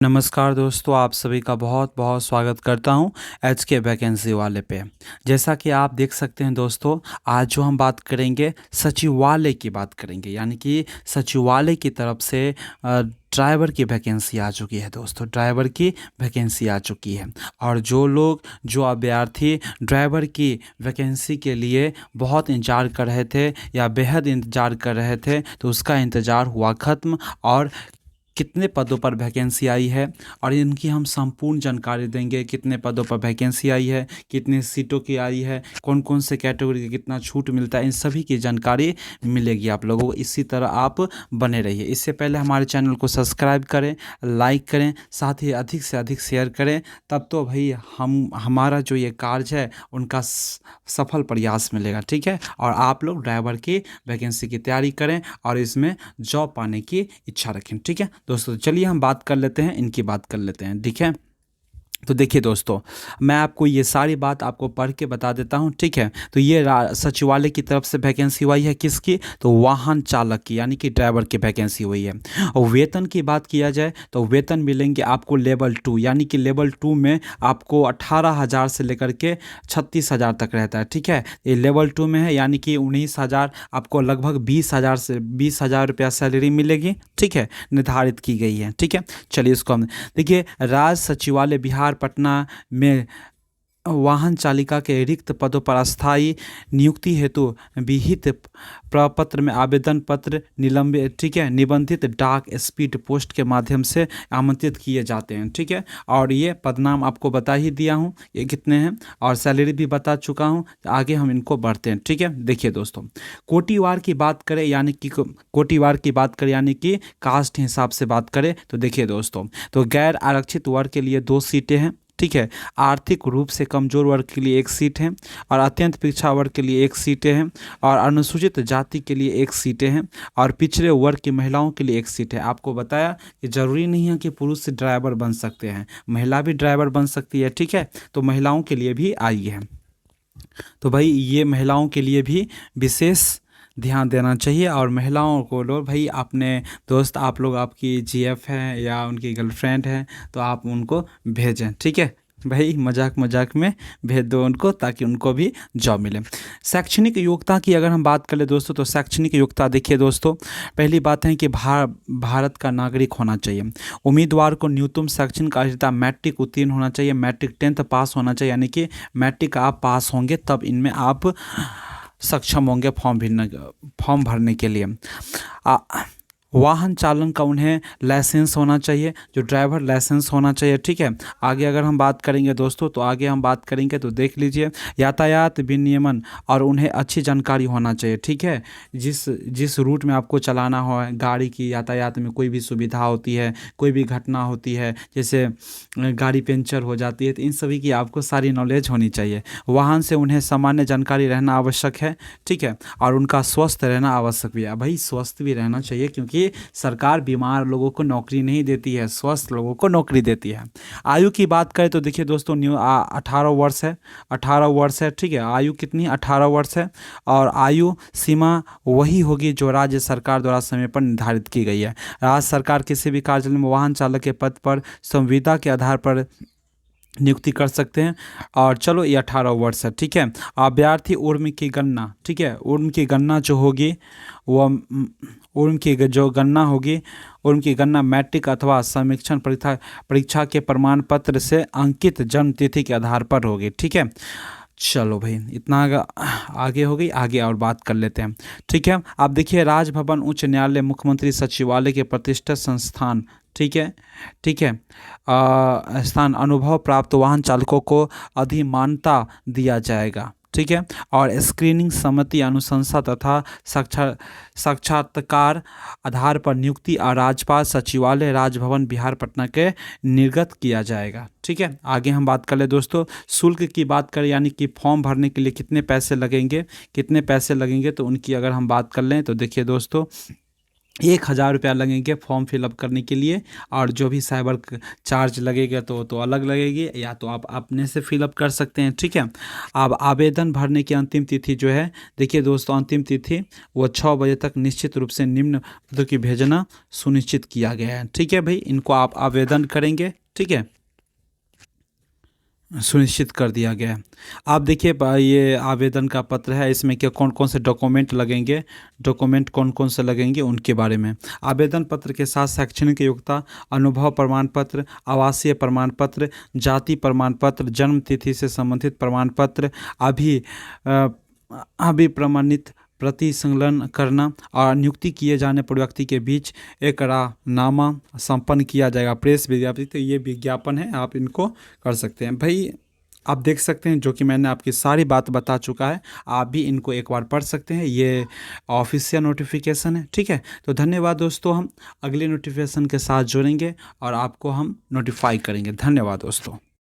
नमस्कार दोस्तों, आप सभी का बहुत बहुत स्वागत करता हूं एचके वैकेंसी वाले पे। जैसा कि आप देख सकते हैं दोस्तों, आज जो हम बात करेंगे सचिवालय की बात करेंगे, यानी कि सचिवालय की तरफ से ड्राइवर की वैकेंसी आ चुकी है दोस्तों। ड्राइवर की वैकेंसी आ चुकी है और जो अभ्यर्थी ड्राइवर की वैकेंसी के लिए बहुत इंतज़ार कर रहे थे या बेहद इंतज़ार कर रहे थे, तो उसका इंतज़ार हुआ ख़त्म। और कितने पदों पर वैकेंसी आई है और इनकी हम संपूर्ण जानकारी देंगे। कितने पदों पर वैकेंसी आई है, कितने सीटों की आई है, कौन कौन से कैटेगरी का कितना छूट मिलता है, इन सभी की जानकारी मिलेगी आप लोगों को। इसी तरह आप बने रहिए। इससे पहले हमारे चैनल को सब्सक्राइब करें, लाइक करें, साथ ही अधिक से अधिक शेयर करें। तब तो भाई हमारा जो ये कार्य है उनका सफल प्रयास मिलेगा, ठीक है। और आप लोग ड्राइवर की वैकेंसी की तैयारी करें और इसमें जॉब पाने की इच्छा रखें, ठीक है दोस्तों। चलिए हम बात कर लेते हैं, इनकी बात कर लेते हैं, ठीक है। तो देखिए दोस्तों, मैं आपको ये सारी बात आपको पढ़ के बता देता हूँ, ठीक है। तो ये सचिवालय की तरफ से वैकेंसी हुई है किसकी, तो वाहन चालक की, यानी कि ड्राइवर की वैकेंसी हुई है। और वेतन की बात किया जाए तो वेतन मिलेंगे आपको लेवल 2, यानी कि लेवल 2 में आपको 18,000 से लेकर के 36,000 तक रहता है, ठीक है। ये लेवल 2 में है, यानी कि 19,000 आपको लगभग 20,000 से 20,000 रुपया सैलरी मिलेगी, ठीक है, निर्धारित की गई है, ठीक है। चलिए इसको हम देखिए। राज्य सचिवालय बिहार पटना में वाहन चालिका के रिक्त पदों पर अस्थायी नियुक्ति हेतु विहित प्रपत्र में आवेदन पत्र निलंबित, ठीक है, निबंधित डाक स्पीड पोस्ट के माध्यम से आमंत्रित किए जाते हैं, ठीक है। और ये पदनाम आपको बता ही दिया हूँ ये कितने हैं, और सैलरी भी बता चुका हूँ। आगे हम इनको बढ़ते हैं, ठीक है। देखिए दोस्तों, कोटिवार की बात करें, यानी कि यानी कि कास्ट हिसाब से बात करें, तो देखिए दोस्तों, तो गैर आरक्षित वर्ग के लिए 2 सीटें हैं, ठीक है। आर्थिक रूप से कमजोर वर्ग के लिए 1 सीट है और अत्यंत पिछड़ा वर्ग के लिए 1 सीटें हैं और अनुसूचित जाति के लिए 1 सीटें हैं और पिछड़े वर्ग की महिलाओं के लिए 1 सीट है। आपको बताया कि ज़रूरी नहीं है कि पुरुष से ड्राइवर बन सकते हैं, महिला भी ड्राइवर बन सकती है, ठीक है। तो महिलाओं के लिए भी आई है। तो भाई ये महिलाओं के लिए भी विशेष ध्यान देना चाहिए। और महिलाओं को लो भाई, अपने दोस्त, आप लोग आपकी जीएफ हैं या उनकी गर्लफ्रेंड है तो आप उनको भेजें, ठीक है भाई। मजाक मजाक में भेज दो उनको, ताकि उनको भी जॉब मिले। शैक्षणिक योग्यता की अगर हम बात करें दोस्तों, तो शैक्षणिक योग्यता देखिए दोस्तों, पहली बात है कि भारत का नागरिक होना चाहिए। उम्मीदवार को न्यूनतम शैक्षणिक अर्हता मैट्रिक उत्तीर्ण होना चाहिए, मैट्रिक 10th पास होना चाहिए, यानी कि मैट्रिक आप पास होंगे तब इनमें आप सक्षम होंगे फॉर्म भरने के लिए। वाहन चालन का उन्हें लाइसेंस होना चाहिए, जो ड्राइवर लाइसेंस होना चाहिए, ठीक है। आगे अगर हम बात करेंगे दोस्तों, तो आगे हम बात करेंगे तो देख लीजिए, यातायात विनियमन और उन्हें अच्छी जानकारी होना चाहिए, ठीक है। जिस रूट में आपको चलाना हो, गाड़ी की यातायात में कोई भी सुविधा होती है, कोई भी घटना होती है, जैसे गाड़ी पंचर हो जाती है, तो इन सभी की आपको सारी नॉलेज होनी चाहिए। वाहन से उन्हें सामान्य जानकारी रहना आवश्यक है, ठीक है। और उनका स्वस्थ रहना आवश्यक भी है। भाई स्वस्थ भी रहना चाहिए, क्योंकि सरकार बीमार लोगों को नौकरी नहीं देती है, स्वस्थ लोगों को नौकरी देती है। आयु की बात करें तो देखिए दोस्तों, 18 वर्ष है, 18 वर्ष है, ठीक है। आयु कितनी, 18 वर्ष है। और आयु सीमा वही होगी जो राज्य सरकार द्वारा समय पर निर्धारित की गई है। राज्य सरकार किसी भी कार्यालय में वाहन चालक के पद पर संविदा के आधार पर नियुक्ति कर सकते हैं। और चलो ये 18 वर्ष है, ठीक है। अभ्यर्थी उम्र की गणना, ठीक है, उम्र की गणना जो होगी वो उम्र की जो गणना होगी, उम्र की गणना मैट्रिक अथवा समीक्षण परीक्षा के प्रमाण पत्र से अंकित जन्म तिथि के आधार पर होगी, ठीक है। चलो भाई इतना आगे हो गई, आगे और बात कर लेते हैं, ठीक है। आप देखिए, राजभवन, उच्च न्यायालय, मुख्यमंत्री सचिवालय के प्रतिष्ठित संस्थान, ठीक है, ठीक है, स्थान अनुभव प्राप्त वाहन चालकों को अधिमानता दिया जाएगा, ठीक है। और स्क्रीनिंग समिति अनुशंसा तथा साक्षात्कार आधार पर नियुक्ति और राज्यपाल सचिवालय राजभवन बिहार पटना के निर्गत किया जाएगा, ठीक है। आगे हम बात कर ले दोस्तों, शुल्क की बात करें, यानी कि फॉर्म भरने के लिए कितने पैसे लगेंगे, तो उनकी अगर हम बात कर लें तो देखिए दोस्तों, ₹1000 लगेंगे फॉर्म फिलअप करने के लिए, और जो भी साइबर चार्ज लगेगा तो अलग लगेगी, या तो आप अपने से फिलअप कर सकते हैं। ठीक है। अब आवेदन भरने की अंतिम तिथि जो है, देखिए दोस्तों, अंतिम तिथि वो 6 बजे तक निश्चित रूप से निम्न पदों की भेजना सुनिश्चित किया गया है। ठीक है भाई, इनको आप आवेदन करेंगे। ठीक है, सुनिश्चित कर दिया गया है। आप देखिए ये आवेदन का पत्र है, इसमें क्या कौन कौन से डॉक्यूमेंट लगेंगे, डॉक्यूमेंट कौन कौन से लगेंगे उनके बारे में। आवेदन पत्र के साथ शैक्षणिक योग्यता, अनुभव प्रमाण पत्र, आवासीय प्रमाण पत्र, जाति प्रमाण पत्र, जन्म तिथि से संबंधित प्रमाण पत्र, अ, अभी प्रमाणित प्रति संलग्न करना, और नियुक्ति किए जाने पर व्यक्ति के बीच एकरारनामा संपन्न किया जाएगा। प्रेस विज्ञापन, तो ये विज्ञापन है, आप इनको कर सकते हैं भाई। आप देख सकते हैं जो कि मैंने आपकी सारी बात बता चुका है, आप भी इनको एक बार पढ़ सकते हैं। ये ऑफिशियल नोटिफिकेशन है। ठीक है, तो धन्यवाद दोस्तों, हम अगले नोटिफिकेशन के साथ जुड़ेंगे और आपको हम नोटिफाई करेंगे। धन्यवाद दोस्तों।